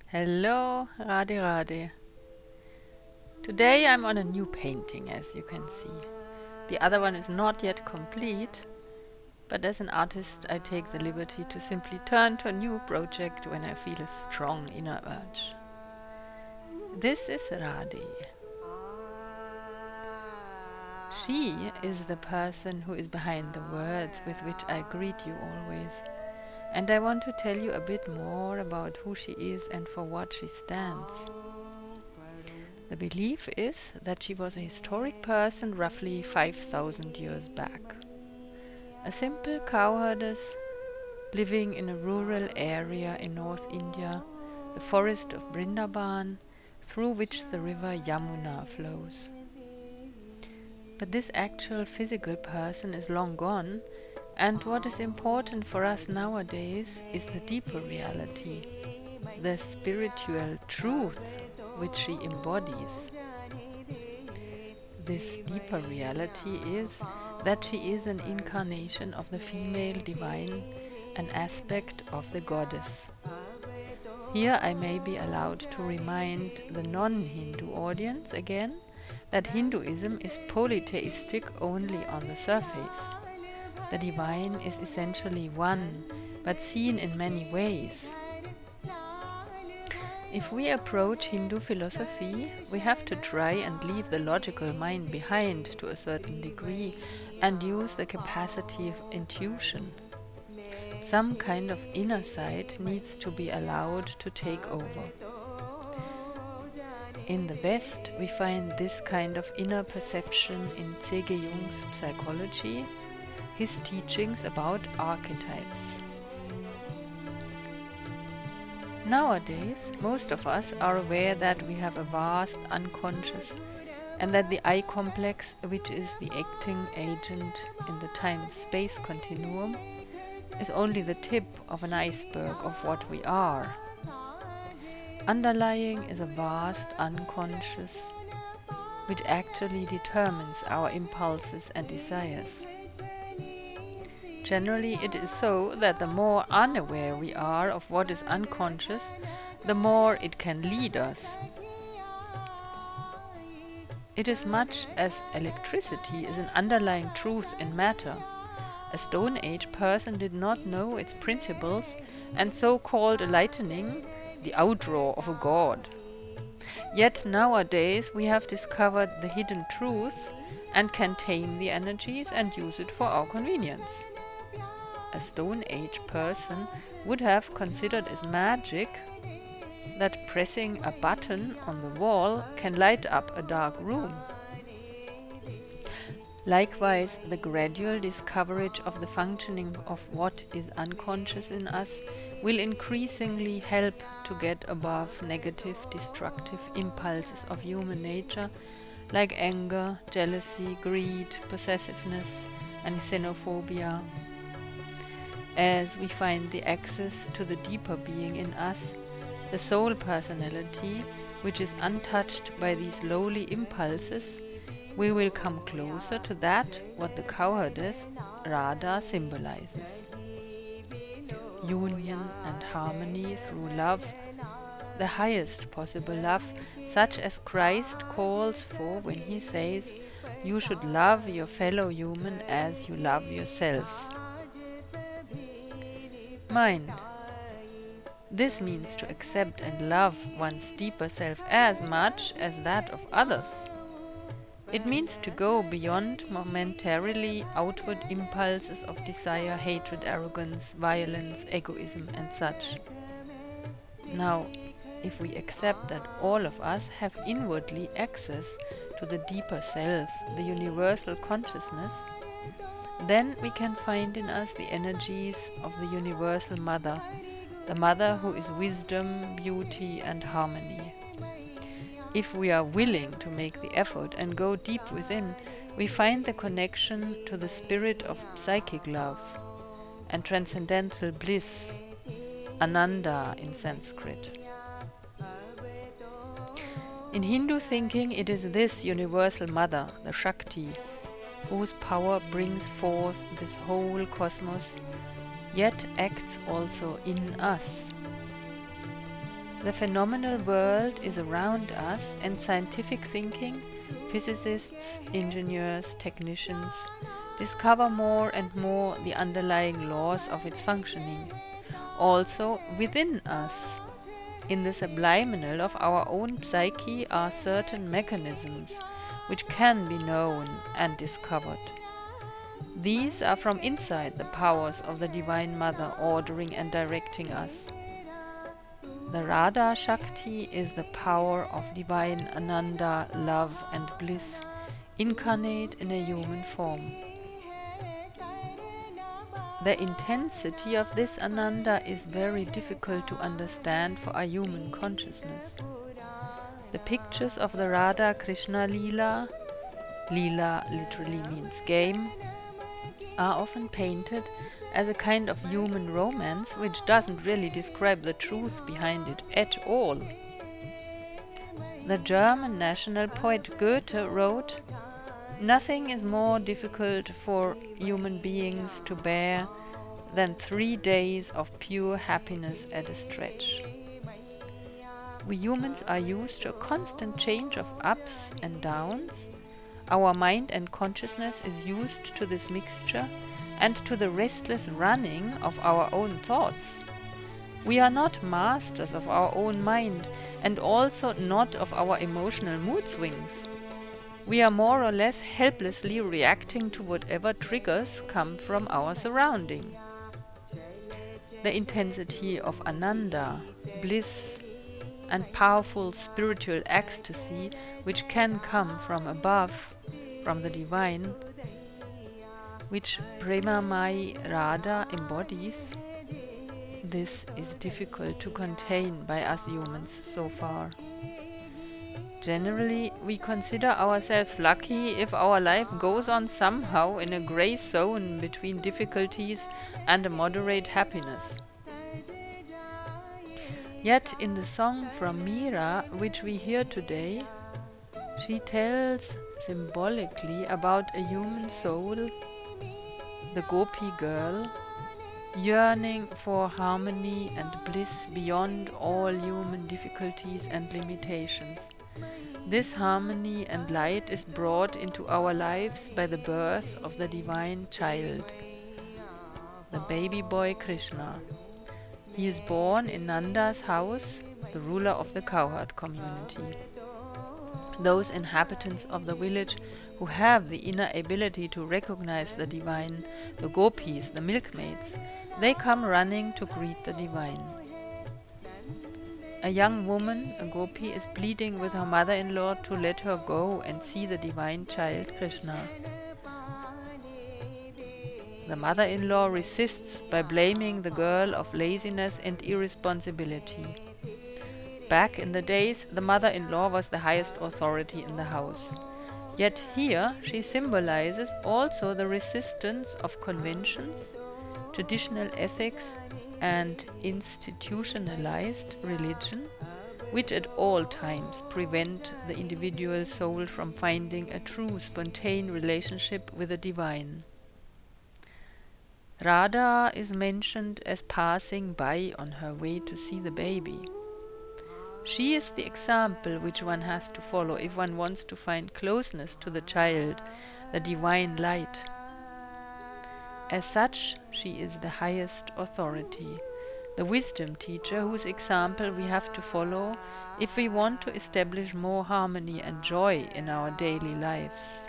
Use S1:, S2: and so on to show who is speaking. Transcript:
S1: Hello, Radhe Radhe. Today I'm on a new painting, as you can see. The other one is not yet complete, but as an artist I take the liberty to simply turn to a new project when I feel a strong inner urge. This is Radhe. She is the person who is behind the words with which I greet you always. And I want to tell you a bit more about who she is and for what she stands. The belief is that she was a historic person roughly 5,000 years back. A simple cowherdess living in a rural area in North India, the forest of Vrindavan, through which the river Yamuna flows. But this actual physical person is long gone, and what is important for us nowadays is the deeper reality, the spiritual truth which she embodies. This deeper reality is that she is an incarnation of the female divine, an aspect of the goddess. Here I may be allowed to remind the non-Hindu audience again that Hinduism is polytheistic only on the surface. The divine is essentially one, but seen in many ways. If we approach Hindu philosophy, we have to try and leave the logical mind behind to a certain degree and use the capacity of intuition. Some kind of inner sight needs to be allowed to take over. In the West, we find this kind of inner perception in C.G. Jung's psychology, his teachings about archetypes. Nowadays, most of us are aware that we have a vast unconscious and that the I complex, which is the acting agent in the time-space continuum, is only the tip of an iceberg of what we are. Underlying is a vast unconscious, which actually determines our impulses and desires. Generally, it is so that the more unaware we are of what is unconscious, the more it can lead us. It is much as electricity is an underlying truth in matter. A Stone Age person did not know its principles and so called a lightning the outdraw of a god. Yet nowadays we have discovered the hidden truth and can tame the energies and use it for our convenience. A Stone Age person would have considered as magic that pressing a button on the wall can light up a dark room. Likewise, the gradual discovery of the functioning of what is unconscious in us will increasingly help to get above negative, destructive impulses of human nature like anger, jealousy, greed, possessiveness, and xenophobia. As we find the access to the deeper being in us, the soul personality, which is untouched by these lowly impulses, we will come closer to that what the cowherdess Radha symbolizes. Union and harmony through love, the highest possible love, such as Christ calls for when he says, "You should love your fellow human as you love yourself." Mind. This means to accept and love one's deeper self as much as that of others. It means to go beyond momentarily outward impulses of desire, hatred, arrogance, violence, egoism, and such. Now, if we accept that all of us have inwardly access to the deeper self, the universal consciousness, then we can find in us the energies of the universal mother, the mother who is wisdom, beauty, and harmony. If we are willing to make the effort and go deep within, we find the connection to the spirit of psychic love and transcendental bliss, Ananda in Sanskrit. In Hindu thinking, it is this universal mother, the Shakti, whose power brings forth this whole cosmos, yet acts also in us. The phenomenal world is around us, and scientific thinking, physicists, engineers, technicians, discover more and more the underlying laws of its functioning. Also within us, in the subliminal of our own psyche, are certain mechanisms which can be known and discovered. These are from inside the powers of the Divine Mother ordering and directing us. The Radha Shakti is the power of divine Ananda, love and bliss, incarnate in a human form. The intensity of this Ananda is very difficult to understand for our human consciousness. The pictures of the Radha Krishna Leela, Leela literally means game, are often painted as a kind of human romance which doesn't really describe the truth behind it at all. The German national poet Goethe wrote, "Nothing is more difficult for human beings to bear than 3 days of pure happiness at a stretch." We humans are used to a constant change of ups and downs. Our mind and consciousness is used to this mixture and to the restless running of our own thoughts. We are not masters of our own mind and also not of our emotional mood swings. We are more or less helplessly reacting to whatever triggers come from our surrounding. The intensity of Ananda, bliss, and powerful spiritual ecstasy which can come from above, from the divine, which Premamai Radha embodies, this is difficult to contain by us humans so far. Generally, we consider ourselves lucky if our life goes on somehow in a grey zone between difficulties and a moderate happiness. Yet in the song from Mira, which we hear today, she tells symbolically about a human soul, the Gopi girl, yearning for harmony and bliss beyond all human difficulties and limitations. This harmony and light is brought into our lives by the birth of the divine child, the baby boy Krishna. He is born in Nanda's house, the ruler of the cowherd community. Those inhabitants of the village who have the inner ability to recognize the divine, the gopis, the milkmaids, they come running to greet the divine. A young woman, a gopi, is pleading with her mother-in-law to let her go and see the divine child Krishna. The mother-in-law resists by blaming the girl of laziness and irresponsibility. Back in the days, the mother-in-law was the highest authority in the house. Yet here she symbolizes also the resistance of conventions, traditional ethics, and institutionalized religion, which at all times prevent the individual soul from finding a true spontaneous relationship with the divine. Radha is mentioned as passing by on her way to see the baby. She is the example which one has to follow if one wants to find closeness to the child, the divine light. As such, she is the highest authority, the wisdom teacher whose example we have to follow if we want to establish more harmony and joy in our daily lives.